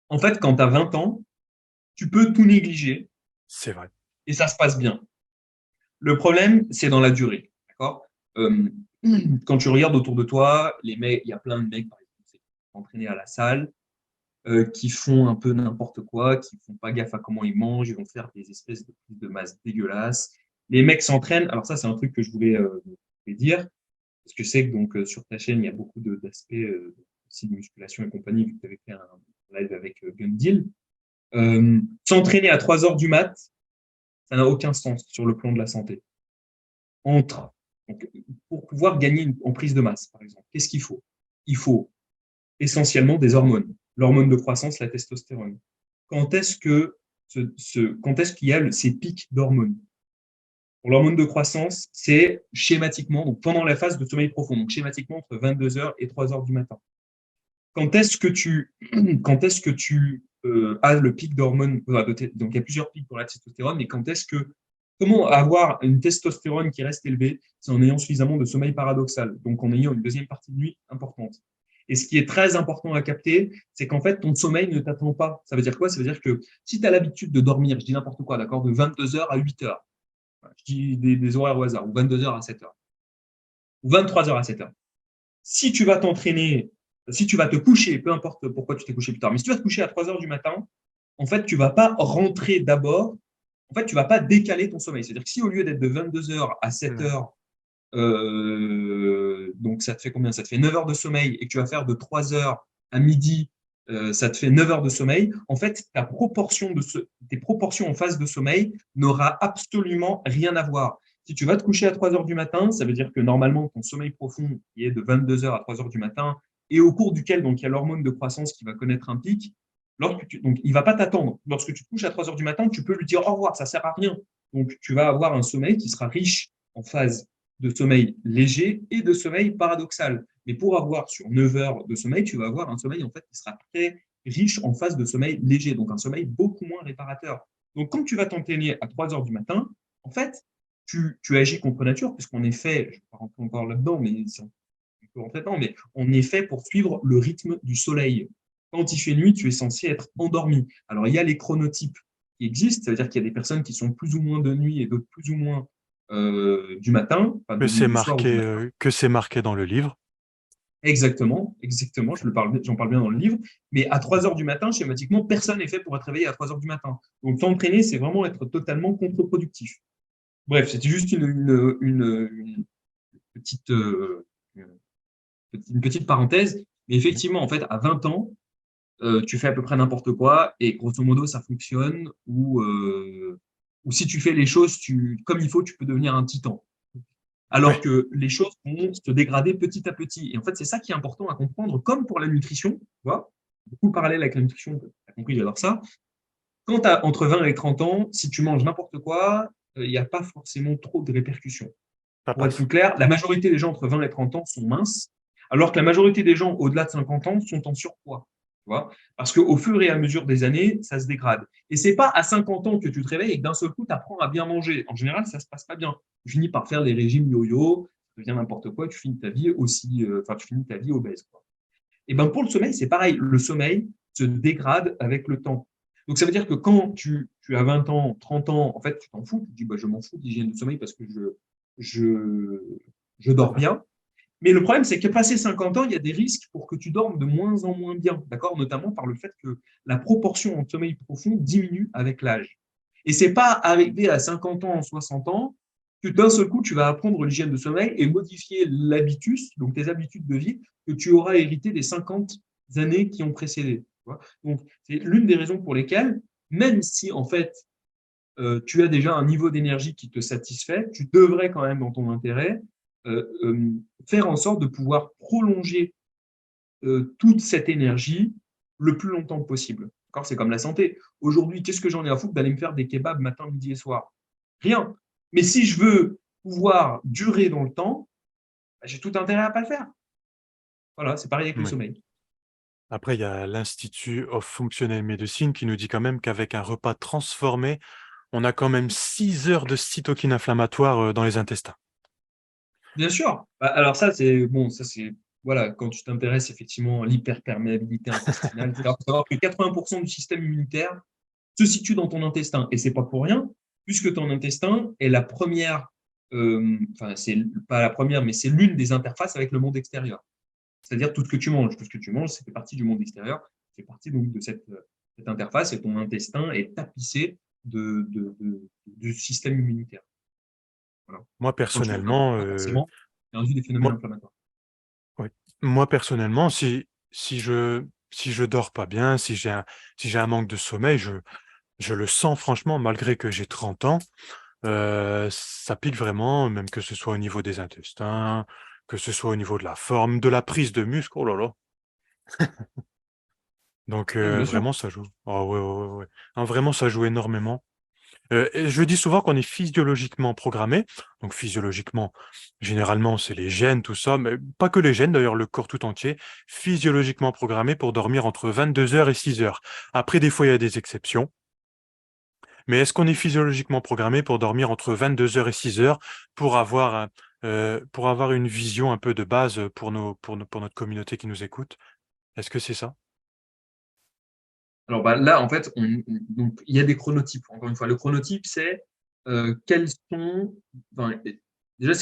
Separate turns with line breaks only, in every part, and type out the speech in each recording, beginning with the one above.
En fait, quand tu as 20 ans, tu peux tout négliger
C'est vrai.
et ça se passe bien. Le problème, c'est dans la durée. D'accord. Euh, Quand tu regardes autour de toi, les mecs, il y a plein de mecs, par exemple, qui s'entraîner à la salle, qui font un peu n'importe quoi, qui font pas gaffe à comment ils mangent, ils vont faire des espèces de prises de masse dégueulasses. Les mecs s'entraînent. Alors ça, c'est un truc que je voulais dire, parce que c'est que donc sur ta chaîne, il y a beaucoup d'aspects aussi de musculation et compagnie, vu que tu avais fait un live avec Gundil. S'entraîner à 3 heures du mat, ça n'a aucun sens sur le plan de la santé. Entre, donc, pour pouvoir gagner en prise de masse, par exemple, qu'est-ce qu'il faut? Il faut essentiellement des hormones. L'hormone de croissance, la testostérone. Quand est-ce que quand est-ce qu'il y a ces pics d'hormones? Pour l'hormone de croissance, c'est schématiquement, donc pendant la phase de sommeil profond, donc schématiquement entre 22 heures et 3 heures du matin. Quand est-ce que tu, quand est-ce que tu as le pic d'hormones, donc il y a plusieurs pics pour la testostérone, mais comment avoir une testostérone qui reste élevée? C'est en ayant suffisamment de sommeil paradoxal, donc en ayant une deuxième partie de nuit importante. Et ce qui est très important à capter, c'est qu'en fait, ton sommeil ne t'attend pas. Ça veut dire quoi? Ça veut dire que si tu as l'habitude de dormir, je dis n'importe quoi, d'accord, de 22 heures à 8 heures, je dis des horaires au hasard, ou 22 heures à 7 heures, ou 23 heures à 7 heures. Si tu vas t'entraîner, si tu vas te coucher, peu importe pourquoi tu t'es couché plus tard, mais si tu vas te coucher à 3 heures du matin, en fait, tu vas pas rentrer d'abord, en fait, tu vas pas décaler ton sommeil. C'est-à-dire que si au lieu d'être de 22 heures à 7
Ouais.
heures, donc ça te fait combien? Ça te fait 9 heures de sommeil et que tu vas faire de 3 heures à midi, ça te fait 9 heures de sommeil. En fait, tes proportions en phase de sommeil n'aura absolument rien à voir. Si tu vas te coucher à 3 heures du matin, ça veut dire que normalement, ton sommeil profond, qui est de 22 heures à 3 heures du matin, et au cours duquel donc, il y a l'hormone de croissance qui va connaître un pic, donc il ne va pas t'attendre. Lorsque tu te couches à 3 heures du matin, tu peux lui dire au revoir, ça ne sert à rien. Donc tu vas avoir un sommeil qui sera riche en phase de sommeil léger et de sommeil paradoxal. Mais pour avoir sur 9 heures de sommeil, tu vas avoir un sommeil en fait qui sera très riche en phase de sommeil léger, donc un sommeil beaucoup moins réparateur. Donc quand tu vas t'entraîner à 3 heures du matin, en fait, tu agis contre nature, puisqu'on est fait, je ne vais pas rentrer encore là-dedans, mais si on peut rentrer dedans, mais on est fait pour suivre le rythme du soleil. Quand il fait nuit, tu es censé être endormi. Alors, il y a les chronotypes qui existent, c'est-à-dire qu'il y a des personnes qui sont plus ou moins de nuit et d'autres plus ou moins du matin, enfin du soir ou du matin.
Que c'est marqué dans le livre.
Exactement, exactement, j'en parle bien dans le livre. Mais à 3 heures du matin, schématiquement, personne n'est fait pour être réveillé à 3 heures du matin. Donc, t'entraîner, c'est vraiment être totalement contre-productif. Bref, c'était juste une petite, une petite parenthèse. Mais effectivement, en fait, à 20 ans, tu fais à peu près n'importe quoi et grosso modo, ça fonctionne. Ou si tu fais les choses comme il faut, tu peux devenir un titan.
Oui,
Alors que les choses vont se dégrader petit à petit. Et en fait, c'est ça qui est important à comprendre, comme pour la nutrition. Tu vois, beaucoup de parallèles avec la nutrition, tu as compris, j'adore ça. Quand tu as entre 20 et 30 ans, si tu manges n'importe quoi, il n'y a pas forcément trop de répercussions.
ça
Pour être
passe.
plus clair, la majorité des gens entre 20 et 30 ans sont minces, alors que la majorité des gens au-delà de 50 ans sont en surpoids. Tu vois, parce qu'au fur et à mesure des années, ça se dégrade. Et c'est pas à 50 ans que tu te réveilles et que d'un seul coup, tu apprends à bien manger. En général, ça se passe pas bien. Tu finis par faire des régimes yo-yo, ça devient n'importe quoi, tu finis ta vie aussi, enfin, tu finis ta vie obèse, quoi. Et ben pour le sommeil, c'est pareil. Le sommeil se dégrade avec le temps. Donc ça veut dire que quand tu as 20 ans, 30 ans, en fait, tu t'en fous, tu te dis bah, je m'en fous d'hygiène de sommeil parce que je, je
Ça
dors
passe.
bien. Mais le problème, c'est que passé 50 ans, il y a des risques pour que tu dormes de moins en moins bien, d'accord? Notamment par le fait que la proportion en sommeil profond diminue avec l'âge. Et c'est pas arrivé à 50 ans, 60 ans, que d'un seul coup, tu vas apprendre l'hygiène de sommeil et modifier l'habitus, donc tes habitudes de vie, que tu auras hérité des 50 années qui ont précédé. Tu vois. Donc, c'est l'une des raisons pour lesquelles, même si en fait, tu as déjà un niveau d'énergie qui te satisfait, tu devrais quand même, dans ton intérêt, euh, euh, faire en sorte de pouvoir prolonger toute cette énergie le plus longtemps possible. C'est comme la santé. Aujourd'hui, qu'est-ce que j'en ai à foutre d'aller me faire des kebabs matin, midi et soir? Rien. Mais si je veux pouvoir durer dans le temps, bah, j'ai tout intérêt à ne pas le faire. Voilà, c'est pareil avec le
Oui.
sommeil.
Après, il y a l'Institut of Functional Medicine qui nous dit quand même qu'avec un repas transformé, on a quand même 6 heures de cytokines inflammatoires dans les intestins.
Bien sûr. Alors ça, c'est bon, ça c'est voilà, quand tu t'intéresses effectivement à l'hyperperméabilité intestinale, il faut savoir que 80% du système immunitaire se situe dans ton intestin. Et c'est pas pour rien, puisque ton intestin est la première, enfin, c'est pas la première, mais c'est l'une des interfaces avec le monde extérieur. C'est-à-dire tout ce que tu manges. Tout ce que tu manges, ça fait partie du monde extérieur, ça fait partie donc de cette interface et ton intestin est tapissé du système immunitaire. Voilà.
Moi,
Quand tu ne manges
personnellement,
pas forcément, tu induis des phénomènes
moi,
inflammatoires.
oui. Moi, personnellement, si je dors pas bien, si j'ai un manque de sommeil, je le sens franchement, malgré que j'ai 30 ans, ça pique vraiment, même que ce soit au niveau des intestins, que ce soit au niveau de la forme, de la prise de muscle, oh là là! Donc
Bien sûr.
vraiment ça joue. Ah ouais, ouais, ouais, ouais. Non, vraiment ça joue énormément. Et je dis souvent qu'on est physiologiquement programmé. Donc physiologiquement, généralement, c'est les gènes, tout ça, mais pas que les gènes, d'ailleurs, le corps tout entier, physiologiquement programmé pour dormir entre 22 heures et 6 heures. Après, des fois, il y a des exceptions. Mais est-ce qu'on est physiologiquement programmé pour dormir entre 22 heures et 6 heures pour avoir une vision un peu de base pour notre communauté qui nous écoute? Est-ce que c'est ça?
Alors bah, là, en fait, donc, il y a des chronotypes. Encore une fois, le chronotype, c'est quels sont. Enfin, déjà,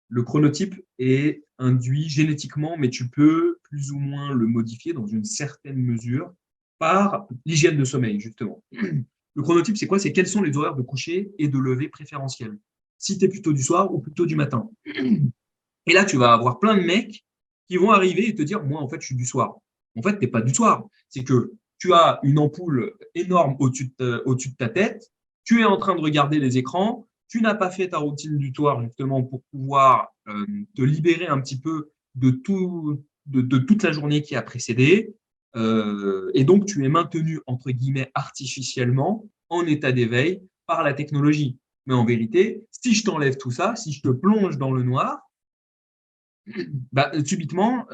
le chronotype est induit génétiquement, mais tu peux plus ou moins le modifier dans une certaine mesure par l'hygiène de sommeil, justement. Le chronotype, c'est quoi? C'est quels sont les horaires de coucher et de lever préférentiels. Si tu es plutôt du soir ou plutôt du matin. Et là, tu vas avoir plein de mecs qui vont arriver et te dire, moi, en fait, je suis du soir. En fait, tu n'es pas du soir. C'est que tu as une ampoule énorme au-dessus de ta tête, tu es en train de regarder les écrans, tu n'as pas fait ta routine du soir justement pour pouvoir te libérer un petit peu de toute la journée qui a précédé. Et donc, tu es maintenu, entre guillemets, artificiellement en état d'éveil par la technologie. Mais en vérité, si je t'enlève tout ça, si je te plonge dans le noir, bah, subitement,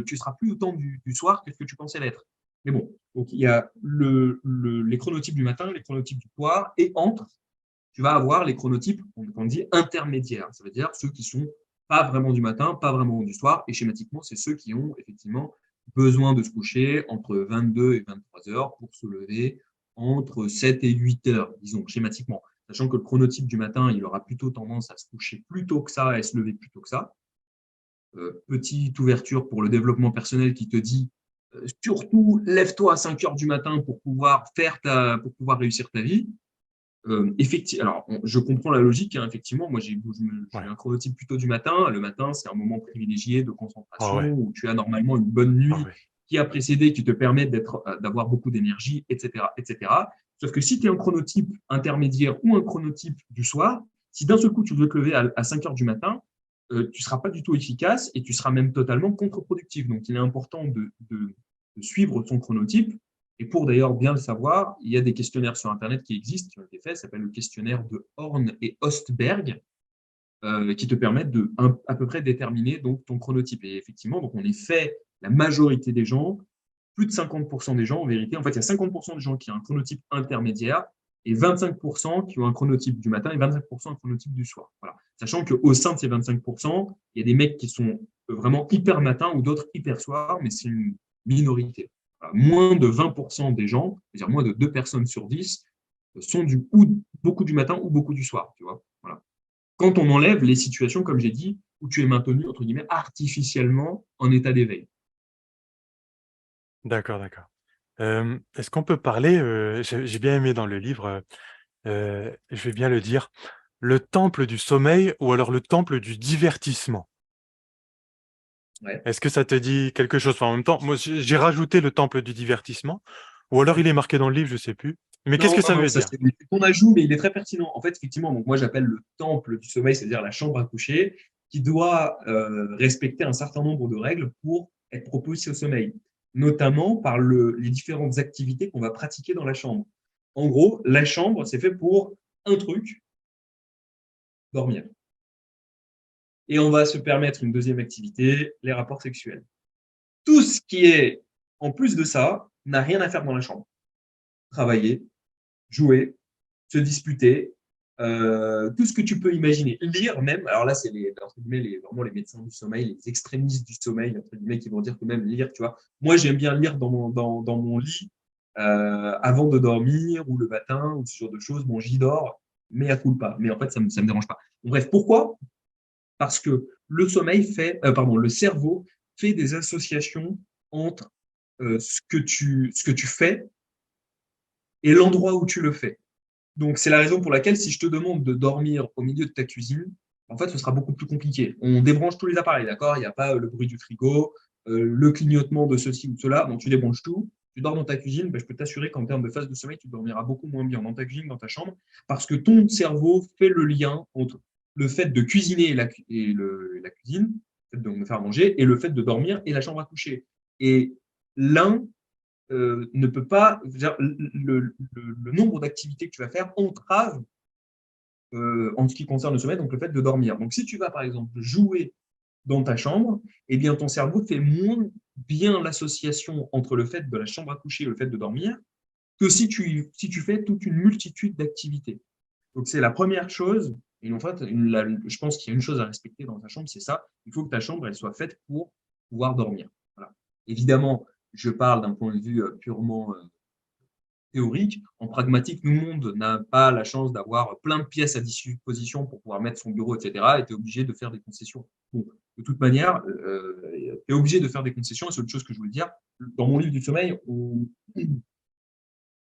tu seras plus autant du soir que ce que tu pensais l'être. Mais bon, donc il y a les chronotypes du matin, les chronotypes du soir, et entre, tu vas avoir les chronotypes, on dit intermédiaires. Ça veut dire ceux qui sont pas vraiment du matin, pas vraiment du soir, et schématiquement, c'est ceux qui ont effectivement besoin de se coucher entre 22 et 23 heures pour se lever entre 7 et 8 heures, disons, schématiquement. Sachant que le chronotype du matin, il aura plutôt tendance à se coucher plus tôt que ça et se lever plus tôt que ça. Petite ouverture pour le développement personnel qui te dit surtout lève-toi à 5 heures du matin pour pouvoir réussir ta vie. Effectivement, alors je comprends la logique, hein, effectivement. Moi, j'ai
Ouais.
un chronotype plutôt du matin. Le matin, c'est un moment privilégié de
Ah
concentration
ouais.
où tu as normalement une bonne
Ah
nuit
ouais.
qui a précédé, qui te permet d'avoir beaucoup d'énergie, etc., etc. Sauf que si tu es un chronotype intermédiaire ou un chronotype du soir, si d'un seul coup tu veux te lever à 5 heures du matin, tu ne seras pas du tout efficace et tu seras même totalement contre-productif. Donc, il est important de suivre son chronotype. Et pour d'ailleurs bien le savoir, il y a des questionnaires sur Internet qui existent, qui ont été faits, ça s'appelle le questionnaire de Horn et Ostberg, qui te permettent à peu près déterminer donc, ton chronotype. Et effectivement, donc on est fait, la majorité des gens, plus de 50% des gens en vérité, en fait, il y a 50% des gens qui ont un chronotype intermédiaire et 25% qui ont un chronotype du matin et 25% un chronotype du soir. Voilà. Sachant qu'au sein de ces 25%, il y a des mecs qui sont vraiment hyper matin ou d'autres hyper soir, mais c'est une minorité. Voilà. Moins de 20% des gens, c'est-à-dire moins de 2 personnes sur 10, sont ou beaucoup du matin ou beaucoup du soir. Tu vois, voilà. Quand on enlève les situations, comme j'ai dit, où tu es maintenu, entre guillemets, artificiellement en état d'éveil.
D'accord, d'accord. Est-ce qu'on peut parler, j'ai bien aimé dans le livre, je vais bien le dire, le temple du sommeil ou alors le temple du divertissement.
Ouais.
Est-ce que ça te dit quelque chose? Enfin, en même temps, moi, j'ai rajouté le temple du divertissement ou alors il est marqué dans le livre, je sais plus. Mais qu'est-ce
Non,
que
non,
ça
non,
veut
ça
dire?
c'est ton ajout, mais il est très pertinent. En fait, effectivement, donc moi j'appelle le temple du sommeil, c'est-à-dire la chambre à coucher, qui doit respecter un certain nombre de règles pour être propice au sommeil, notamment par les différentes activités qu'on va pratiquer dans la chambre. En gros, la chambre, c'est fait pour un truc, dormir. Et on va se permettre une deuxième activité, les rapports sexuels. Tout ce qui est en plus de ça n'a rien à faire dans la chambre. Travailler, jouer, se disputer, tout ce que tu peux imaginer. Lire même, alors là, c'est entre guillemets, vraiment les médecins du sommeil, les extrémistes du sommeil, entre guillemets, qui vont dire que même lire, tu vois. Moi, j'aime bien lire dans mon lit avant de dormir ou le matin ou ce genre de choses. Bon, j'y dors, mais à coup pas. Mais en fait, ça me dérange pas. Bref, pourquoi? Parce que le cerveau fait des associations entre ce que tu fais et l'endroit où tu le fais. Donc, c'est la raison pour laquelle, si je te demande de dormir au milieu de ta cuisine, en fait, ce sera beaucoup plus compliqué. On débranche tous les appareils, d'accord? Il n'y a pas le bruit du frigo, le clignotement de ceci ou de cela. Donc, tu débranches tout. Tu dors dans ta cuisine, ben, je peux t'assurer qu'en termes de phase de sommeil, tu dormiras beaucoup moins bien dans ta cuisine, dans ta chambre, parce que ton cerveau fait le lien entre le fait de cuisiner la cuisine, le fait de me faire manger, et le fait de dormir et la chambre à coucher. Et l'un ne peut pas, le nombre d'activités que tu vas faire entrave en ce qui concerne le sommeil, donc le fait de dormir. Donc si tu vas par exemple jouer dans ta chambre, eh bien ton cerveau fait moins bien l'association entre le fait de la chambre à coucher et le fait de dormir que si tu fais toute une multitude d'activités. Donc c'est la première chose. Et en fait, je pense qu'il y a une chose à respecter dans ta chambre, c'est ça. Il faut que ta chambre elle soit faite pour pouvoir dormir. Voilà. Évidemment, je parle d'un point de vue purement théorique. En pragmatique, nous, le monde n'a pas la chance d'avoir plein de pièces à disposition pour pouvoir mettre son bureau, etc. Et tu es obligé de faire des concessions. Bon, de toute manière, tu es obligé de faire des concessions. Et c'est autre chose que je voulais dire. Dans mon livre du sommeil,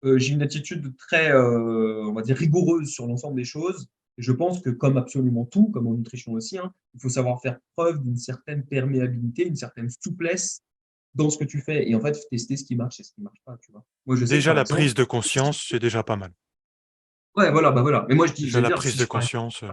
j'ai une attitude très, on va dire, rigoureuse sur l'ensemble des choses. Et je pense que comme absolument tout, comme en nutrition aussi, hein, il faut savoir faire preuve d'une certaine perméabilité, une certaine souplesse dans ce que tu fais. Et en fait, tester ce qui marche et ce qui ne marche pas. Tu vois. Moi, je sais que
Déjà,
par
la
exemple,
prise de conscience, c'est déjà pas mal.
ouais, voilà, bah voilà. Mais moi,
Déjà,
j'allais
la
dire,
prise de conscience.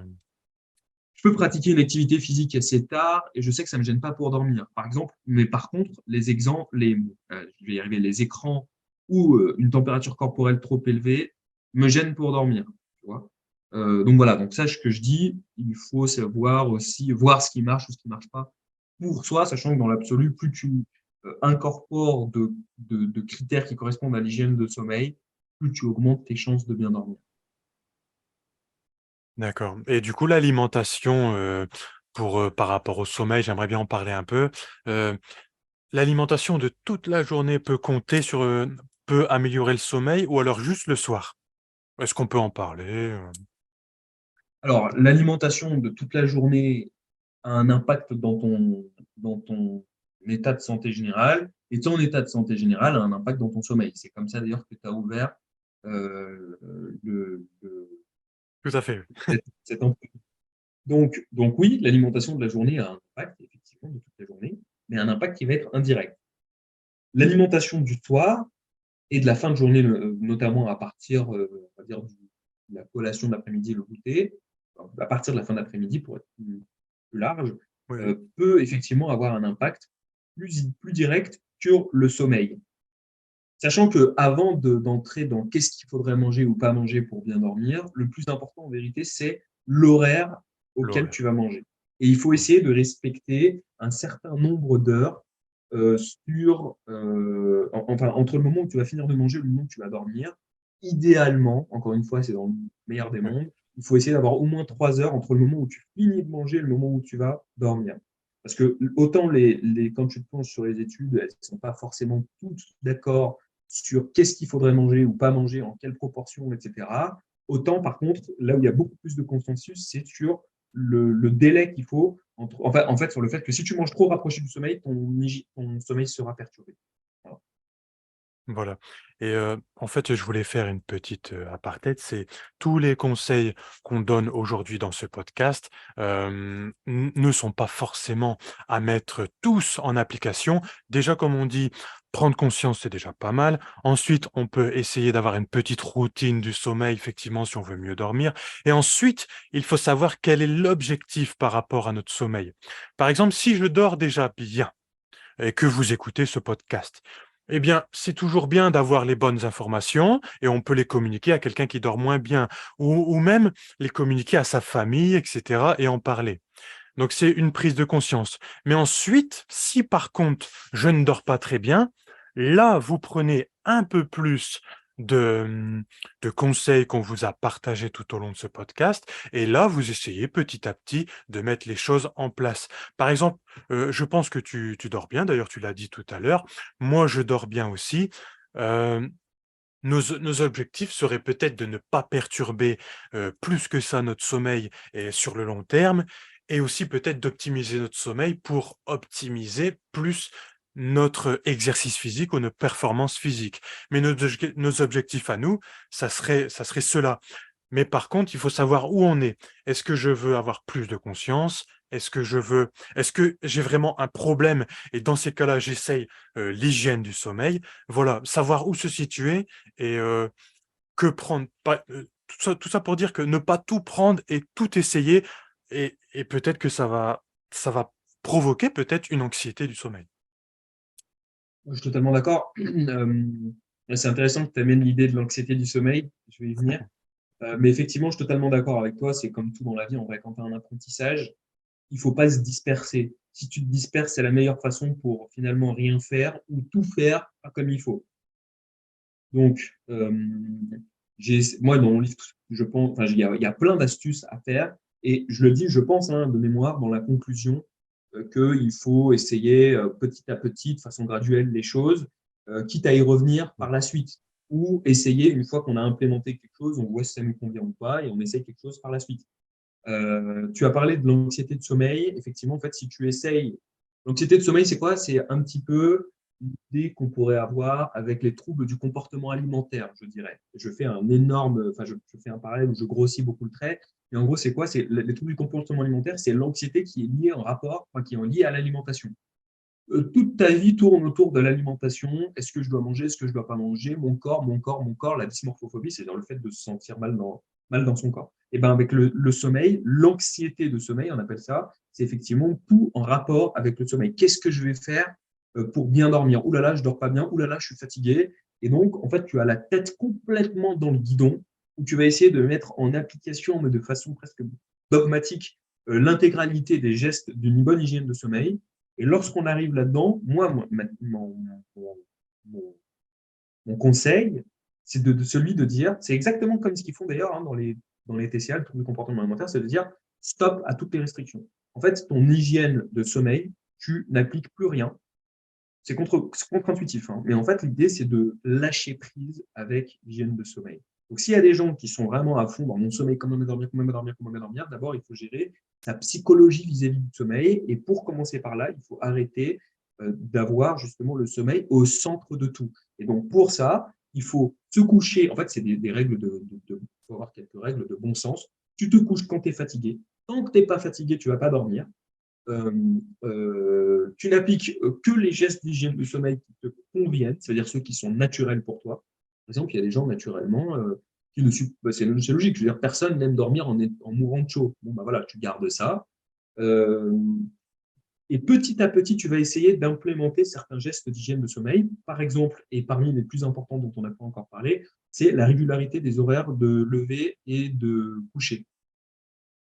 je peux pratiquer une activité physique assez tard et je sais que ça ne me gêne pas pour dormir, par exemple. Mais par contre, les exemples, je vais y arriver, les écrans ou une température corporelle trop élevée me gênent pour dormir. Tu vois. Donc voilà, donc sache que je dis, il faut savoir aussi voir ce qui marche ou ce qui ne marche pas pour soi, sachant que dans l'absolu, plus tu incorpores de critères qui correspondent à l'hygiène de sommeil, plus tu augmentes tes chances de bien dormir.
D'accord. Et du coup, l'alimentation, par rapport au sommeil, j'aimerais bien en parler un peu. Euh, L'alimentation de toute la journée peut compter sur, peut améliorer le sommeil ou alors juste le soir? Est-ce qu'on peut en parler?
Alors, l'alimentation de toute la journée a un impact dans ton état de santé général, et ton état de santé général a un impact dans ton sommeil. C'est comme ça d'ailleurs que tu as ouvert euh,
Tout à fait.
cet emploi. Donc oui, l'alimentation de la journée a un impact, effectivement, de toute la journée, mais un impact qui va être indirect. L'alimentation du soir et de la fin de journée, notamment à partir on va dire, de la collation de l'après-midi et le goûter, à partir de la fin d'après-midi pour être plus large,
Oui, oui.
peut effectivement avoir un impact plus direct sur le sommeil. Sachant que avant d'entrer dans qu'est-ce qu'il faudrait manger ou pas manger pour bien dormir, le plus important en vérité, c'est l'horaire auquel tu
L'horaire.
vas manger. Et il faut
Hmm.
essayer de respecter un certain nombre d'heures enfin, entre le moment où tu vas finir de manger et le moment où tu vas dormir. Idéalement, encore une fois, c'est dans le meilleur des
Oui.
mondes, il faut essayer d'avoir au moins 3 heures entre le moment où tu finis de manger et le moment où tu vas dormir. Parce que autant quand tu te penches sur les études, elles ne sont pas forcément toutes d'accord sur qu'est-ce qu'il faudrait manger ou pas manger, en quelle proportion, etc. Autant, par contre, là où il y a beaucoup plus de consensus, c'est sur le délai qu'il faut, en fait, sur le fait que si tu manges trop rapproché du sommeil, ton sommeil sera perturbé. Voilà.
Voilà. Et en fait, je voulais faire une petite, aparté, c'est tous les conseils qu'on donne aujourd'hui dans ce podcast, ne sont pas forcément à mettre tous en application. Déjà, comme on dit, prendre conscience, c'est déjà pas mal. Ensuite, on peut essayer d'avoir une petite routine du sommeil, effectivement, si on veut mieux dormir. Et ensuite, il faut savoir quel est l'objectif par rapport à notre sommeil. Par exemple, si je dors déjà bien et que vous écoutez ce podcast, eh bien, c'est toujours bien d'avoir les bonnes informations et on peut les communiquer à quelqu'un qui dort moins bien ou même les communiquer à sa famille, etc. et en parler. Donc, c'est une prise de conscience. Mais ensuite, si par contre, je ne dors pas très bien, là, vous prenez un peu plus de, de conseils qu'on vous a partagés tout au long de ce podcast. Et là, vous essayez petit à petit de mettre les choses en place. Par exemple, je pense que tu dors bien. D'ailleurs, tu l'as dit tout à l'heure. Moi, je dors bien aussi. Euh, nos objectifs seraient peut-être de ne pas perturber plus que ça notre sommeil et sur le long terme, et aussi peut-être d'optimiser notre sommeil pour optimiser plus notre exercice physique ou nos performances physiques. Mais nos objectifs à nous, ça serait cela. Mais par contre, il faut savoir où on est. Est-ce que je veux avoir plus de conscience? Est-ce que j'ai vraiment un problème? Et dans ces cas-là, j'essaye l'hygiène du sommeil. Voilà, savoir où se situer et que prendre. Tout ça pour dire que ne pas tout prendre et tout essayer. Et peut-être que ça va provoquer peut-être une anxiété du sommeil.
Je suis totalement d'accord. C'est intéressant que tu amènes l'idée de l'anxiété du sommeil. Je vais y venir. Mais effectivement, je suis totalement d'accord avec toi. C'est comme tout dans la vie. En vrai, quand tu as un apprentissage, il faut pas se disperser. Si tu te disperses, c'est la meilleure façon pour finalement rien faire ou tout faire pas comme il faut. Donc, moi, dans mon livre, je pense, enfin, il y a plein d'astuces à faire. Et je le dis, je pense, hein, de mémoire, dans la conclusion, qu'il faut essayer petit à petit, de façon graduelle, les choses, quitte à y revenir par la suite. Ou essayer, une fois qu'on a implémenté quelque chose, on voit si ça nous convient ou pas, et on essaye quelque chose par la suite. Tu as parlé de l'anxiété de sommeil. Effectivement, en fait, si tu essayes, l'anxiété de sommeil, c'est quoi? C'est un petit peu l'idée qu'on pourrait avoir avec les troubles du comportement alimentaire, je dirais. Je fais un énorme, enfin, je fais un parallèle où je grossis beaucoup le trait. Et en gros, c'est quoi? C'est les troubles du comportement alimentaire, c'est l'anxiété qui est liée en rapport, enfin, qui est liée à l'alimentation. Toute ta vie tourne autour de l'alimentation. Est-ce que je dois manger? Est-ce que je ne dois pas manger? Mon corps, mon corps, mon corps. La dysmorphophobie, c'est dans le fait de se sentir mal dans son corps. Et ben avec le sommeil, l'anxiété de sommeil, on appelle ça, c'est effectivement tout en rapport avec le sommeil. Qu'est-ce que je vais faire pour bien dormir? Ouh là là, je dors pas bien. Ouh là là, je suis fatigué. Et donc, en fait, tu as la tête complètement dans le guidon où tu vas essayer de mettre en application, mais de façon presque dogmatique, l'intégralité des gestes d'une bonne hygiène de sommeil. Et lorsqu'on arrive là-dedans, moi, mon- mon conseil, c'est celui de dire, c'est exactement comme ce qu'ils font d'ailleurs dans les TCA, le trouble du comportement alimentaire, c'est de dire stop à toutes les restrictions. En fait, ton hygiène de sommeil, tu n'appliques plus rien. C'est contre-intuitif, hein. Mais en fait, l'idée, c'est de lâcher prise avec l'hygiène de sommeil. Donc, s'il y a des gens qui sont vraiment à fond dans mon sommeil, comment me dormir, comment me dormir, comment me dormir, d'abord, il faut gérer sa psychologie vis-à-vis du sommeil. Et pour commencer par là, il faut arrêter d'avoir justement le sommeil au centre de tout. Et donc, pour ça, il faut se coucher. En fait, c'est des règles il faut avoir quelques règles de bon sens. Tu te couches quand tu es fatigué. Tant que tu n'es pas fatigué, tu ne vas pas dormir. Tu n'appliques que les gestes d'hygiène du sommeil qui te conviennent, c'est-à-dire ceux qui sont naturels pour toi. Par exemple, il y a des gens naturellement qui ne c'est logique. Je veux dire, personne n'aime dormir en mourant de chaud. Bon, bah voilà, tu gardes ça. Euh, et petit à petit, tu vas essayer d'implémenter certains gestes d'hygiène de sommeil. Par exemple, et parmi les plus importants dont on n'a pas encore parlé, c'est la régularité des horaires de lever et de coucher.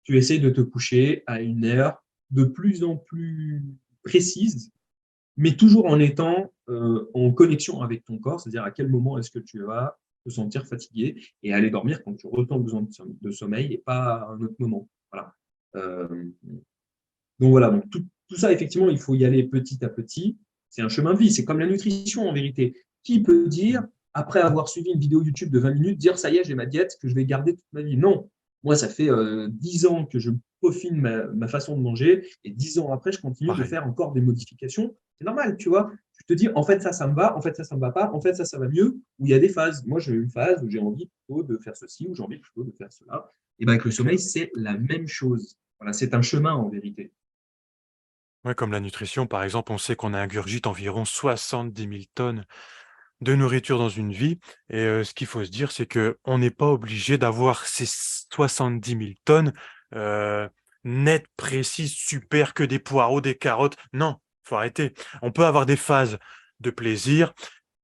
Tu essayes de te coucher à une heure de plus en plus précise, mais toujours en étant en connexion avec ton corps, c'est-à-dire à quel moment est-ce que tu vas te sentir fatigué et aller dormir quand tu ressens besoin de sommeil et pas à un autre moment. Voilà. Euh, donc voilà, donc tout ça, effectivement, il faut y aller petit à petit. C'est un chemin de vie, c'est comme la nutrition en vérité. Qui peut dire, après avoir suivi une vidéo YouTube de 20 minutes, dire ça y est, j'ai ma diète que je vais garder toute ma vie? Non, moi, ça fait 10 ans que je peaufine ma façon de manger et 10 ans après, je continue de
Pareil.
faire encore des modifications. C'est normal, tu vois. Tu te dis, en fait, ça me va, en fait, ça me va pas, en fait, ça va mieux. Ou il y a des phases. Moi, j'ai une phase où j'ai envie plutôt de faire ceci, ou j'ai envie plutôt de faire cela. Et bien, avec le
Ok.
sommeil, c'est la même chose. Voilà, c'est un chemin en vérité.
Ouais, comme la nutrition, par exemple, on sait qu'on ingurgite environ 70 000 tonnes de nourriture dans une vie. Et ce qu'il faut se dire, c'est que on n'est pas obligé d'avoir ces 70 000 tonnes euh, nettes, précises, super, que des poireaux, des carottes. Non, faut arrêter. On peut avoir des phases de plaisir.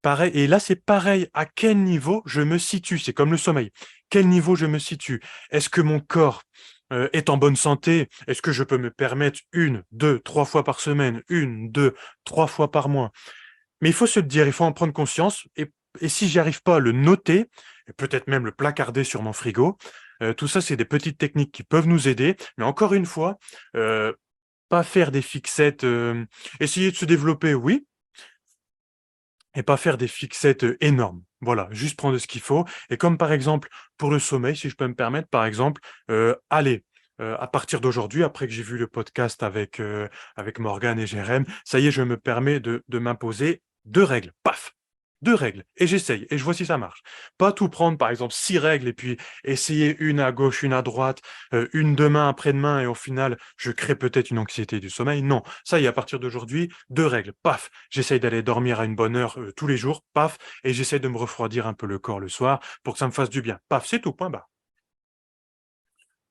Pareil, et là, c'est pareil. À quel niveau je me situe? C'est comme le sommeil. Quel niveau je me situe? Est-ce que mon corps est en bonne santé? Est-ce que je peux me permettre une, deux, trois fois par semaine, une, deux, trois fois par mois? Mais il faut se le dire, il faut en prendre conscience Et si j'y arrive pas à le noter, et peut-être même le placarder sur mon frigo, tout ça, c'est des petites techniques qui peuvent nous aider. Mais encore une fois, pas faire des fixettes, essayer de se développer, oui, et pas faire des fixettes énormes. Voilà, juste prendre ce qu'il faut. Et comme par exemple pour le sommeil, si je peux me permettre, par exemple, allez, à partir d'aujourd'hui, après que j'ai vu le podcast avec Morgane et Jérém, ça y est, je me permets de m'imposer 2 règles. Paf! 2 règles. Et j'essaye. Et je vois si ça marche. Pas tout prendre, par exemple, 6 règles et puis essayer une à gauche, une à droite, une demain, après-demain, et au final, je crée peut-être une anxiété du sommeil. Non. Ça y est, à partir d'aujourd'hui, 2 règles. Paf! J'essaye d'aller dormir à une bonne heure tous les jours. Paf! Et j'essaie de me refroidir un peu le corps le soir pour que ça me fasse du bien. Paf! C'est tout, point barre.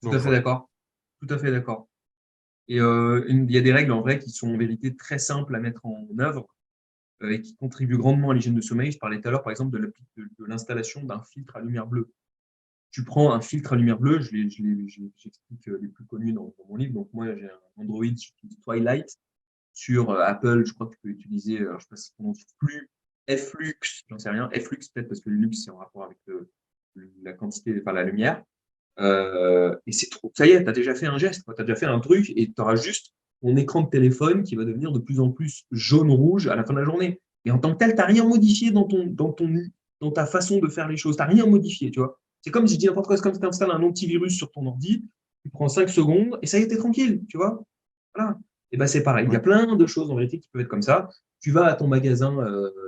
Tout à
Donc
fait
voilà.
d'accord. Tout à fait d'accord. Et il y a des règles en vrai qui sont en vérité très simples à mettre en œuvre et qui contribuent grandement à l'hygiène de sommeil. Je parlais tout à l'heure, par exemple, de l'installation d'un filtre à lumière bleue. Tu prends un filtre à lumière bleue, j'explique les plus connus dans mon livre. Donc, moi, j'ai un Android, j'utilise Twilight. Sur Apple, je crois que tu peux utiliser, alors, je ne sais pas si ça se prononce Flux, j'en sais rien. Flux, peut-être parce que le luxe, c'est en rapport avec la quantité, enfin la lumière. Et c'est trop. Ça y est, tu as déjà fait un geste, tu as déjà fait un truc et tu auras juste ton écran de téléphone qui va devenir de plus en plus jaune-rouge à la fin de la journée. Et en tant que tel, tu n'as rien modifié dans ta façon de faire les choses. Tu n'as rien modifié, tu vois. C'est comme si je dis n'importe quoi, c'est comme si tu installes un antivirus sur ton ordi, tu prends 5 secondes et ça y est, t'es tranquille, tu vois. Voilà. Et ben c'est pareil. Il y
Oui.
a plein de choses en vérité qui peuvent être comme ça. Tu vas à ton magasin,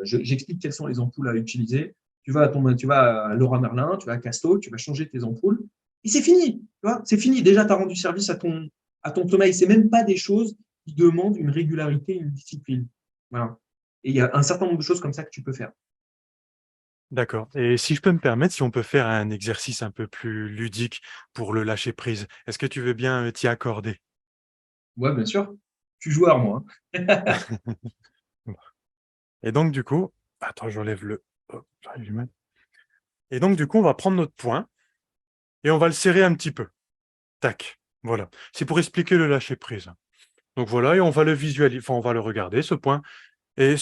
j'explique quelles sont les ampoules à utiliser. Tu vas à Leroy Merlin, tu vas à Casto, tu vas changer tes ampoules. Et c'est fini, tu vois, c'est fini. Déjà, tu as rendu service à ton sommeil. C'est même pas des choses qui demandent une régularité, une discipline. Voilà. Et il y a un certain nombre de choses comme ça que tu peux faire.
D'accord. Et si je peux me permettre, si on peut faire un exercice un peu plus ludique pour le lâcher prise, est-ce que tu veux bien t'y accorder?
Ouais, bien sûr. Je suis joueur, moi, hein.
Et donc, du coup, attends, j'enlève le. Hop, j'arrive du mal. Et donc, du coup, on va prendre notre poing et on va le serrer un petit peu. Tac. Voilà. C'est pour expliquer le lâcher prise. Donc voilà, et on va le visualiser, enfin, on va le regarder, ce point. Et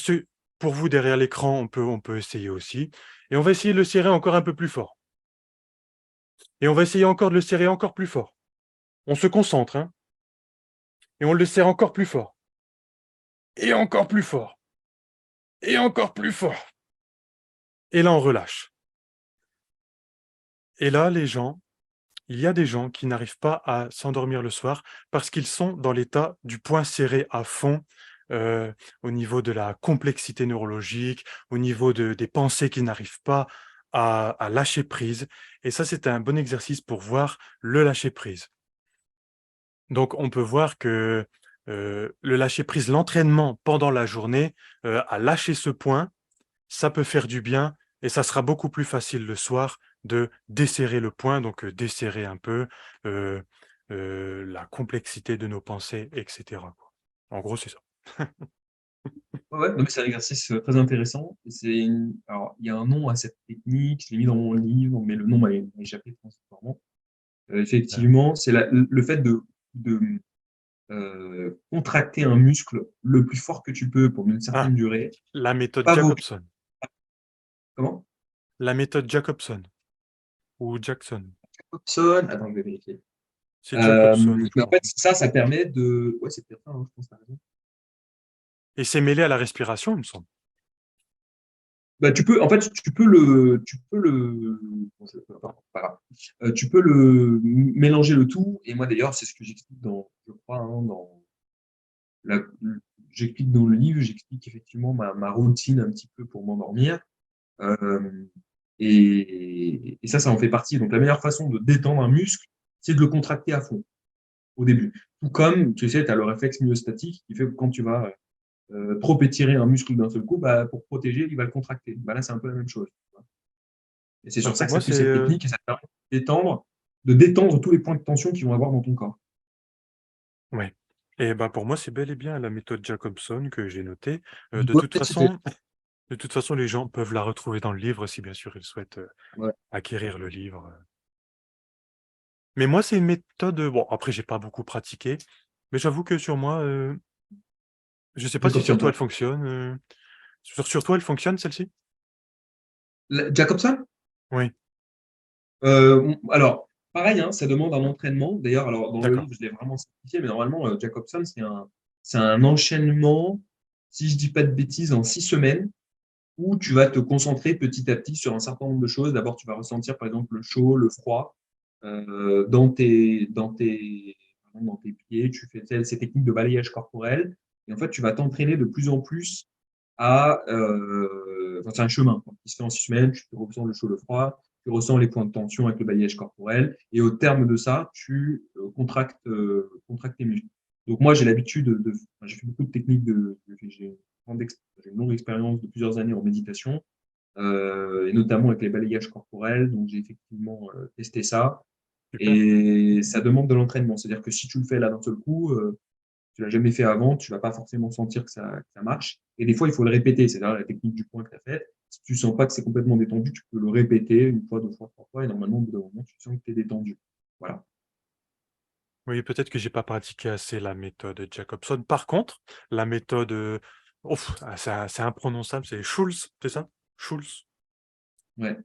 pour vous, derrière l'écran, on peut essayer aussi. Et on va essayer de le serrer encore un peu plus fort. Et on va essayer encore de le serrer encore plus fort. On se concentre, hein, et on le serre encore plus fort. Et encore plus fort. Et encore plus fort. Et là, on relâche. Et là, il y a des gens qui n'arrivent pas à s'endormir le soir parce qu'ils sont dans l'état du poing serré à fond, heu, au niveau de la complexité neurologique, au niveau des pensées qui n'arrivent pas à lâcher prise, et ça, c'est un bon exercice pour voir le lâcher prise. Donc on peut voir que, le lâcher prise, l'entraînement pendant la journée, à lâcher ce poing, ça peut faire du bien et ça sera beaucoup plus facile le soir de desserrer le poing, donc desserrer un peu, heu la complexité de nos pensées et cetera, quoi. En gros, c'est ça.
Ouais, ouais, non, mais c'est un exercice très intéressant. Alors, il y a un nom à cette technique, je l'ai mis dans mon livre, mais le nom m'a échappé transitoirement.
Heu,
Effectivement, c'est le fait de contracter un muscle le plus fort que tu peux pendant une
ah,
certaine durée.
la méthode
Pas vomir.
Jacobson.
Comment?
La méthode Jacobson ou Jackson.
Hobson. Attends, je vais vérifier.
C'est Jacobson, je
Mais en
crois,
fait, ça permet de. Ouais, c'est peut-être ça, hein, je pense que t'as raison.
et c'est mêlé à la respiration, il me semble.
Bah, en fait, bon, pas grave. Tu peux mélanger le tout. Et moi, d'ailleurs, c'est ce que j'explique je crois, hein, la- j'explique dans le livre, j'explique effectivement ma routine un petit peu pour m'endormir. Euh, et ça en fait partie. Donc, la meilleure façon de détendre un muscle, c'est de le contracter à fond au début. Tout comme, tu sais, tu as le réflexe myostatique qui fait que quand tu vas trop étirer un muscle d'un seul coup, bah, pour protéger, il va le contracter. Bah, là, c'est un peu la même chose. Et c'est
Bah,
sur ça
pour
que
moi,
s'appuie
c'est,
cette technique et ça te permet de détendre tous les points de tension qu'ils vont avoir dans ton corps.
ouais, et bah, pour moi, c'est bel et bien la méthode Jacobson que j'ai notée. De
Ouais,
toute
c'était.
façon de toute façon, les gens peuvent la retrouver dans le livre si bien sûr ils souhaitent,
Ouais.
acquérir le livre. Mais moi, c'est une méthode, bon, après j'ai pas beaucoup pratiqué, mais j'avoue que sur moi, je sais
Je
pas si sur
confirme
toi
pas.
elle fonctionne, sur toi elle fonctionne celle-ci?
Jacobson?
Oui,
Alors, pareil, hein, ça demande un entraînement. D'ailleurs, alors dans le
d'accord.
livre, je l'ai vraiment simplifié, mais normalement, Jacobson, c'est un enchaînement, si je dis pas de bêtises, en 6 semaines, où tu vas te concentrer petit à petit sur un certain nombre de choses. D'abord, tu vas ressentir, par exemple, le chaud, le froid dans tes pieds. Tu fais ces techniques de balayage corporel. Et en fait, tu vas t'entraîner de plus en plus enfin, c'est un chemin quoi, qui se fait en 6 semaines. Tu ressens le chaud, le froid, tu ressens les points de tension avec le balayage corporel. Et au terme de ça, tu contractes tes muscles. Donc moi, j'ai l'habitude enfin, j'ai fait beaucoup de techniques j'ai une longue expérience de plusieurs années en méditation, et notamment avec les balayages corporels. Donc j'ai effectivement testé ça.
Super.
Et ça demande de l'entraînement. C'est-à-dire que si tu le fais là d'un seul coup, tu l'as jamais fait avant, tu vas pas forcément sentir que ça marche. Et des fois, il faut le répéter. C'est-à-dire la technique du point que tu as faite. Si tu sens pas que c'est complètement détendu, tu peux le répéter une fois, deux fois, trois fois. Et normalement, au bout d'un moment, tu sens que tu es détendu. Voilà.
Oui, peut-être que j'ai pas pratiqué assez la méthode Jacobson. Par contre, la méthode, ouf, c'est imprononçable, c'est Schulz, c'est ça? Schulz,
Ouais.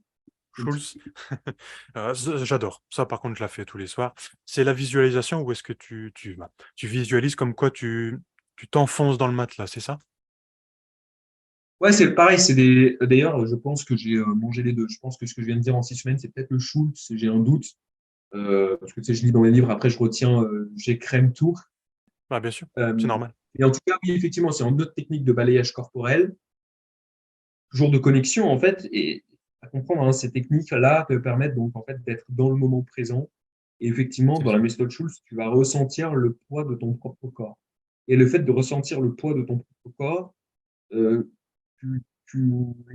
Schulz. J'adore. Ça, par contre, je la fais tous les soirs. C'est la visualisation ou est-ce que tu visualises comme quoi tu t'enfonces dans le matelas, c'est ça?
Ouais, c'est pareil. D'ailleurs, je pense que j'ai mangé les deux. Je pense que ce que je viens de dire en 6 semaines, c'est peut-être le Schultz. J'ai un doute. Parce que tu sais, je lis dans les livres, après je retiens, j'écrème tout.
Bah, bien sûr, c'est
Euh,
normal.
et en tout cas, oui, effectivement, c'est en autre technique de balayage corporel, toujours de connexion en fait, et à comprendre, hein, ces techniques-là te permettent donc en fait d'être dans le moment présent. Et effectivement,
C'est
dans la
ça.
méthode Schultz, tu vas ressentir le poids de ton propre corps. Et le fait de ressentir le poids de ton propre corps, euh, tu, tu,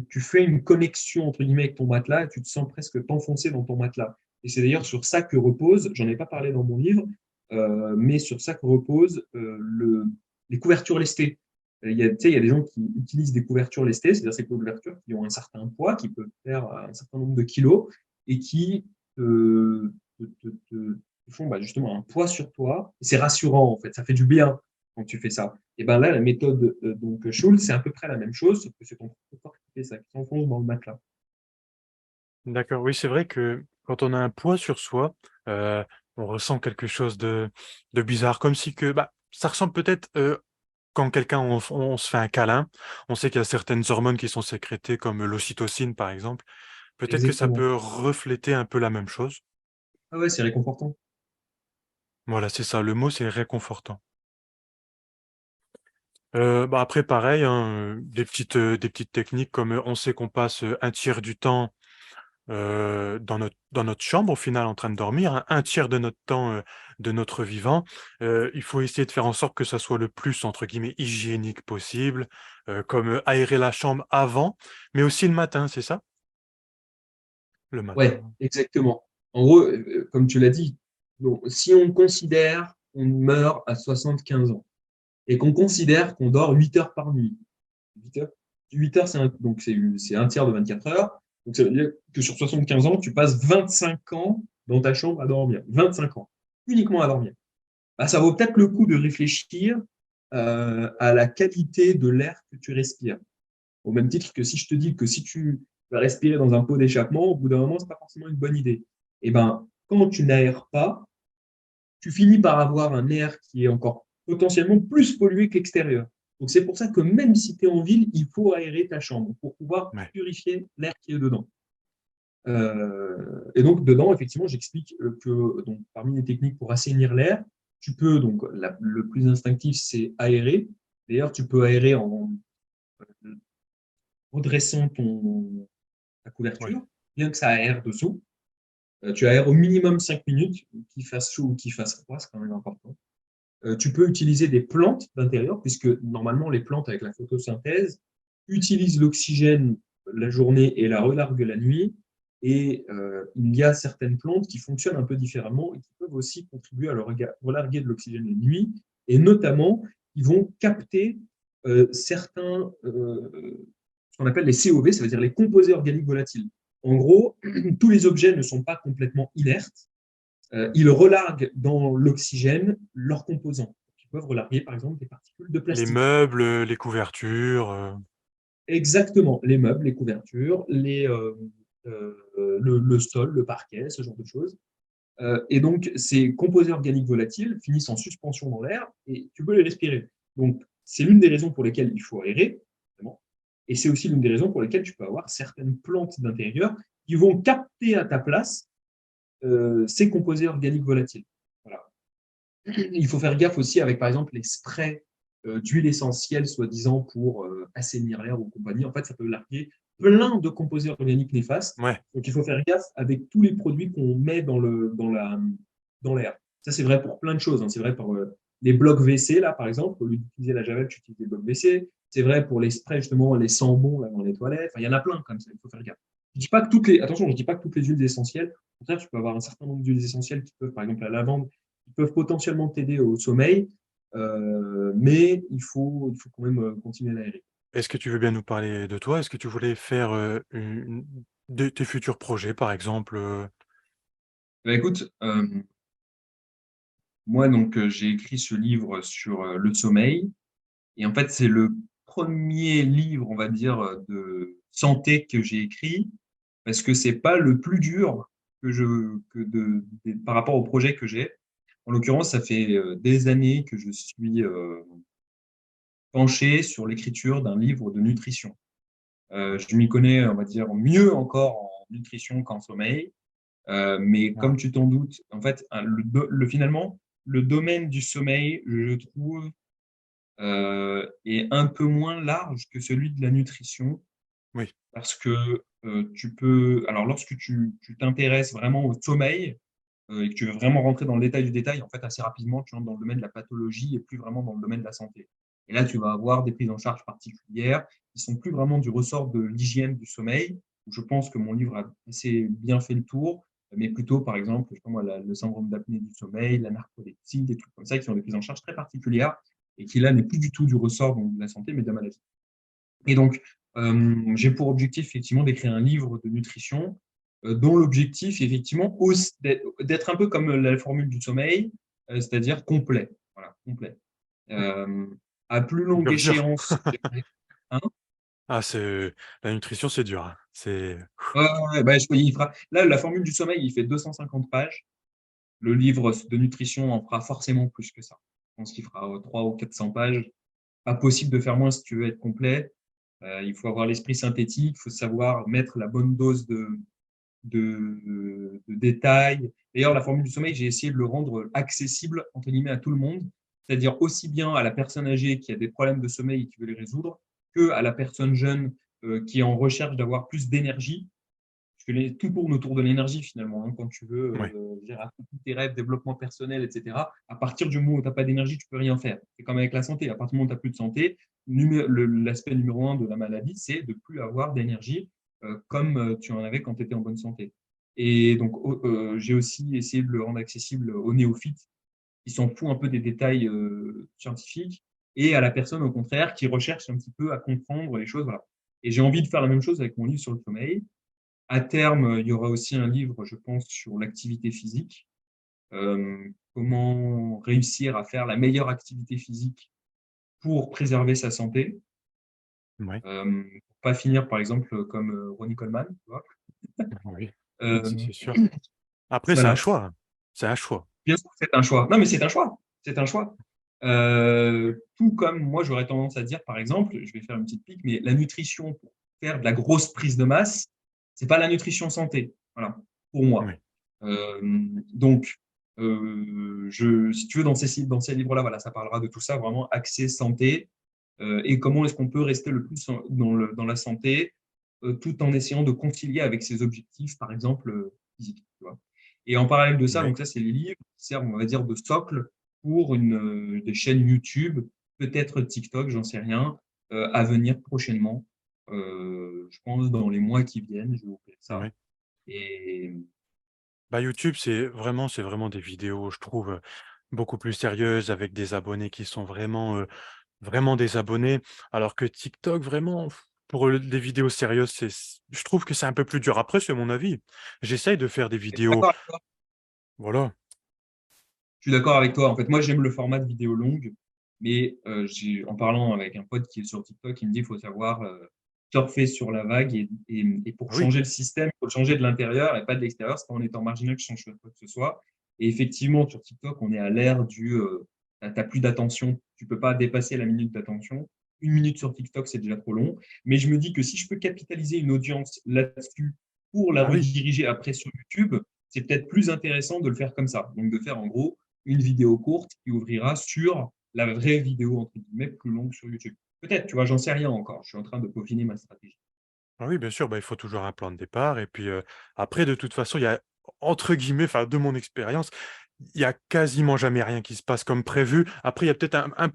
tu fais une connexion entre guillemets avec ton matelas et tu te sens presque t'enfoncer dans ton matelas. Et c'est d'ailleurs sur ça que repose, j'en ai pas parlé dans mon livre, mais sur ça que repose les couvertures lestées. Tu sais, il y a des gens qui utilisent des couvertures lestées, c'est-à-dire ces couvertures qui ont un certain poids, qui peuvent faire un certain nombre de kilos, et qui te font justement un poids sur toi. C'est rassurant, en fait, ça fait du bien quand tu fais ça. Et ben là, la méthode donc Schultz, c'est à peu près la même chose, sauf que c'est ton propre corps qui fait ça, qui s'enfonce dans le matelas.
D'accord. Oui, c'est vrai que quand on a un poids sur soi, euh, on ressent quelque chose de bizarre, comme si que, bah, ça ressemble peut-être quand quelqu'un on se fait un câlin, on sait qu'il y a certaines hormones qui sont sécrétées, comme l'ocytocine par exemple. Peut-être que ça
Exactement.
peut refléter un peu la même chose.
Ah ouais, c'est réconfortant.
Voilà, c'est ça. Le mot, c'est réconfortant. Bah après, pareil, hein, des petites techniques comme on sait qu'on passe un tiers du temps dans notre chambre, au final, en train de dormir, hein, un tiers de notre temps de notre vivant. Il faut essayer de faire en sorte que ça soit le plus, entre guillemets, hygiénique possible, comme aérer la chambre avant, mais aussi le matin, c'est ça? Le
Ouais,
matin.
exactement. En gros, comme tu l'as dit, donc, si on considère qu'on meurt à 75 ans et qu'on considère qu'on dort 8 heures par nuit, 8 heures, 8 heures donc c'est un tiers de 24 heures. Donc ça veut dire que sur 75 ans, tu passes 25 ans dans ta chambre à dormir. 25 ans, uniquement à dormir. Bah, ça vaut peut-être le coup de réfléchir à la qualité de l'air que tu respires. Au même titre que si je te dis que si tu vas respirer dans un pot d'échappement, au bout d'un moment, ce n'est pas forcément une bonne idée. Et ben, quand tu n'aères pas, tu finis par avoir un air qui est encore potentiellement plus pollué que l'extérieur. Donc c'est pour ça que même si tu es en ville, il faut aérer ta chambre pour pouvoir
Ouais.
purifier l'air qui est dedans. Et donc dedans, effectivement, j'explique que donc, parmi les techniques pour assainir l'air, tu peux, donc le plus instinctif, c'est aérer. D'ailleurs, tu peux aérer en redressant ta
Oui.
couverture, bien que ça aère dessous. Tu aères au minimum 5 minutes, qu'il fasse chaud ou qu'il fasse froid, c'est quand même important. Tu peux utiliser des plantes d'intérieur, puisque normalement, les plantes avec la photosynthèse utilisent l'oxygène la journée et la relarguent la nuit. Et il y a certaines plantes qui fonctionnent un peu différemment et qui peuvent aussi contribuer à relarguer de l'oxygène la nuit. Et notamment, ils vont capter certains, ce qu'on appelle les COV, ça veut dire les composés organiques volatiles. En gros, tous les objets ne sont pas complètement inertes. Ils relarguent dans l'oxygène leurs composants. Ils peuvent relarguer, par exemple, des particules de
Les
plastique.
meubles, les couvertures.
exactement, les meubles, les couvertures, le sol, le parquet, ce genre de choses. Et donc, ces composés organiques volatiles finissent en suspension dans l'air et tu peux les respirer. Donc, c'est l'une des raisons pour lesquelles il faut aérer, évidemment. Et c'est aussi l'une des raisons pour lesquelles tu peux avoir certaines plantes d'intérieur qui vont capter à ta place ces composés organiques volatiles. Voilà. Il faut faire gaffe aussi avec, par exemple, les sprays d'huile essentielle, soi-disant pour assainir l'air ou compagnie. En fait, ça peut larguer plein de composés organiques néfastes.
Ouais,
Donc, il faut faire gaffe avec tous les produits qu'on met dans l'air. Ça, c'est vrai pour plein de choses, hein. C'est vrai pour les blocs WC, là, par exemple. Au lieu d'utiliser la javel, tu utilises des blocs WC. C'est vrai pour les sprays, justement, les sambons là, dans les toilettes. Enfin, il y en a plein comme ça, il faut faire gaffe. Je dis pas que attention, je dis pas que toutes les huiles essentielles. Au contraire, tu peux avoir un certain nombre d'huiles essentielles qui peuvent, par exemple, la lavande, qui peuvent potentiellement t'aider au sommeil, mais il faut quand même continuer à aérer.
est-ce que tu veux bien nous parler de toi? Est-ce que tu voulais faire de tes futurs projets, par exemple?
Bah, écoute, moi, donc, j'ai écrit ce livre sur le sommeil, et en fait, c'est le premier livre, on va dire, de santé que j'ai écrit, parce que c'est pas le plus dur par rapport au projet que j'ai. En l'occurrence, ça fait des années que je suis penché sur l'écriture d'un livre de nutrition. Je m'y connais, on va dire, mieux encore en nutrition qu'en sommeil. Mais
Ouais.
comme tu t'en doutes, en fait, finalement, le domaine du sommeil, je trouve, est un peu moins large que celui de la nutrition
Oui,
parce que tu peux. Alors, lorsque tu t'intéresses vraiment au sommeil et que tu veux vraiment rentrer dans le détail du détail, en fait, assez rapidement, tu entres dans le domaine de la pathologie et plus vraiment dans le domaine de la santé. Et là, tu vas avoir des prises en charge particulières qui sont plus vraiment du ressort de l'hygiène du sommeil, où je pense que mon livre a assez bien fait le tour, mais plutôt, par exemple, je sais pas moi, le syndrome d'apnée du sommeil, la narcolepsie, des trucs comme ça, qui ont des prises en charge très particulières et qui, là, n'est plus du tout du ressort donc, de la santé, mais de la maladie. Et donc, j'ai pour objectif, effectivement, d'écrire un livre de nutrition dont l'objectif, effectivement, d'être un peu comme la formule du sommeil, c'est-à-dire complet. Voilà, complet. Euh, à plus longue
dur, dur.
échéance, j'aimerais- hein.
Ah, la nutrition, c'est dur, hein. C'est
Ouais, ouais, ouais, bah, là, la formule du sommeil, il fait 250 pages. Le livre de nutrition en fera forcément plus que ça. Je pense qu'il fera 300 ou 400 pages. Pas possible de faire moins si tu veux être complet. Il faut avoir l'esprit synthétique, il faut savoir mettre la bonne dose de détails. D'ailleurs, la formule du sommeil, j'ai essayé de le rendre accessible, entre guillemets, à tout le monde, c'est-à-dire aussi bien à la personne âgée qui a des problèmes de sommeil et qui veut les résoudre, que à la personne jeune qui est en recherche d'avoir plus d'énergie. Parce que tout tourne autour de l'énergie finalement, hein, quand tu veux
oui,
gérer tous tes rêves, développement personnel, etc. À partir du moment où tu n'as pas d'énergie, tu peux rien faire. C'est comme avec la santé. À partir du moment où tu n'as plus de santé, l'aspect numéro un de la maladie, c'est de plus avoir d'énergie comme tu en avais quand tu étais en bonne santé. Et donc, j'ai aussi essayé de le rendre accessible aux néophytes qui s'en foutent un peu des détails scientifiques et à la personne, au contraire, qui recherche un petit peu à comprendre les choses. Voilà. Et j'ai envie de faire la même chose avec mon livre sur le sommeil. À terme, il y aura aussi un livre, je pense, sur l'activité physique. Comment réussir à faire la meilleure activité physique pour préserver sa santé.
oui,
Pour pas finir, par exemple, comme Ronnie Coleman. Tu vois.
oui,
Euh,
c'est sûr. Après, c'est un
voilà.
choix, hein. C'est un choix.
Bien sûr, c'est un choix. Non, mais c'est un choix. C'est un choix. Tout comme moi, j'aurais tendance à dire, par exemple, je vais faire une petite pique, mais la nutrition pour faire de la grosse prise de masse, c'est pas la nutrition santé. Voilà, pour moi.
Oui,
Euh, donc, si tu veux, dans ces livres-là, voilà, ça parlera de tout ça, vraiment accès santé et comment est-ce qu'on peut rester le plus dans la santé tout en essayant de concilier avec ses objectifs, par exemple, physiques. Tu vois. Et en parallèle de ça,
oui.
donc ça, c'est les livres qui servent, on va dire, de socle pour des chaînes YouTube, peut-être TikTok, j'en sais rien, à venir prochainement. Je pense dans les mois qui viennent, je vais vous faire ça.
Oui.
Et
Bah, YouTube, c'est vraiment des vidéos, je trouve, beaucoup plus sérieuses avec des abonnés qui sont vraiment des abonnés. Alors que TikTok, vraiment, pour des vidéos sérieuses, je trouve que c'est un peu plus dur. Après, c'est mon avis. J'essaye de faire des
je suis
vidéos,
d'accord avec toi.
voilà.
Je suis d'accord avec toi. En fait, moi, j'aime le format de vidéo longue, mais en parlant avec un pote qui est sur TikTok, il me dit qu'il faut savoir surfer sur la vague et pour
Ah oui,
changer le système, il faut le changer de l'intérieur et pas de l'extérieur. C'est pas en étant marginal que je change quoi que ce soit. Et effectivement, sur TikTok, on est à l'ère du t'as plus d'attention, tu peux pas dépasser la minute d'attention. Une minute sur TikTok, c'est déjà trop long. Mais je me dis que si je peux capitaliser une audience là-dessus pour la
ah oui.
rediriger après sur YouTube, c'est peut-être plus intéressant de le faire comme ça. Donc de faire en gros une vidéo courte qui ouvrira sur la vraie vidéo, entre guillemets, plus longue sur YouTube. Peut-être, tu vois, j'en sais rien encore. Je suis en train de peaufiner ma stratégie.
Ah oui, bien sûr, bah, il faut toujours un plan de départ et puis, après de toute façon, il y a entre guillemets, enfin de mon expérience, il y a quasiment jamais rien qui se passe comme prévu. Après, il y a peut-être un 1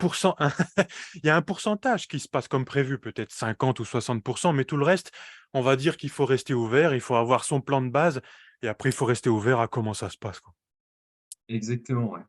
il y a un pourcentage qui se passe comme prévu, peut-être 50 ou 60, mais tout le reste, on va dire qu'il faut rester ouvert, il faut avoir son plan de base et après il faut rester ouvert à comment ça se passe, quoi.
Exactement, ouais.